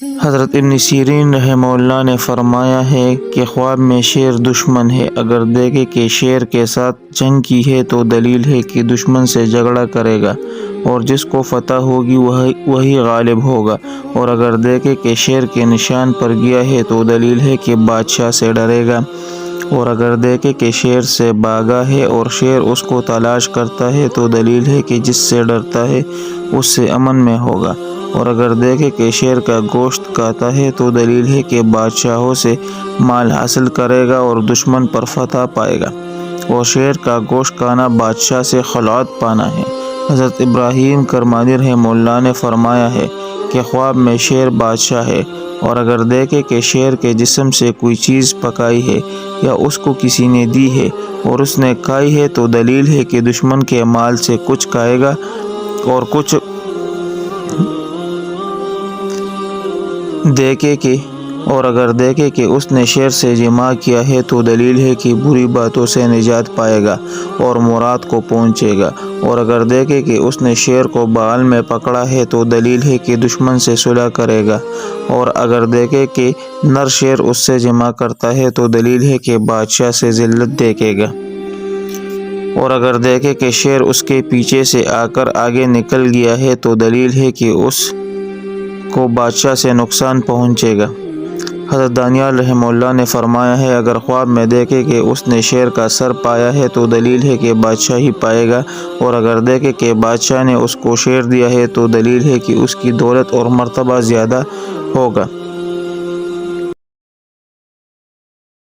حضرت ابن سیرین رحمہ اللہ نے فرمایا ہے کہ خواب میں شیر دشمن ہے، اگر دیکھے کہ شیر کے ساتھ جنگ کی ہے تو دلیل ہے کہ دشمن سے جھگڑا کرے گا اور جس کو فتح ہوگی وہی غالب ہوگا، اور اگر دیکھے کہ شیر کے نشان پر گیا ہے تو دلیل ہے کہ بادشاہ سے ڈرے گا، اور اگر دیکھے کہ شیر سے بھاگا ہے اور شیر اس کو تلاش کرتا ہے تو دلیل ہے کہ جس سے ڈرتا ہے اس سے امن میں ہوگا، اور اگر دیکھے کہ شیر کا گوشت کھاتا ہے تو دلیل ہے کہ بادشاہوں سے مال حاصل کرے گا اور دشمن پر فتح پائے گا، اور شیر کا گوشت کھانا بادشاہ سے خلعت پانا ہے۔ حضرت ابراہیم کرمانی رحمہ اللہ نے فرمایا ہے کہ خواب میں شیر بادشاہ ہے، اور اگر دیکھے کہ شیر کے جسم سے کوئی چیز پکائی ہے یا اس کو کسی نے دی ہے اور اس نے کھائی ہے تو دلیل ہے کہ دشمن کے مال سے کچھ کھائے گا اور کچھ اگر دیکھے کہ اس نے شیر سے جماع کیا ہے تو دلیل ہے کہ بری باتوں سے نجات پائے گا اور مراد کو پہنچے گا، اور اگر دیکھے کہ اس نے شیر کو بغل میں پکڑا ہے تو دلیل ہے کہ دشمن سے صلح کرے گا، اور اگر دیکھے کہ نر شیر اس سے جماع کرتا ہے تو دلیل ہے کہ بادشاہ سے ذلت دیکھے گا، اور اگر دیکھے کہ شیر اس کے پیچھے سے آ کر آگے نکل گیا ہے تو دلیل ہے کہ اس کو بادشاہ سے نقصان پہنچے گا۔ حضرت دانیال رحمہ اللہ نے فرمایا ہے اگر خواب میں دیکھے کہ اس نے شیر کا سر پایا ہے تو دلیل ہے کہ بادشاہ ہی پائے گا، اور اگر دیکھے کہ بادشاہ نے اس کو شیر دیا ہے تو دلیل ہے کہ اس کی دولت اور مرتبہ زیادہ ہوگا۔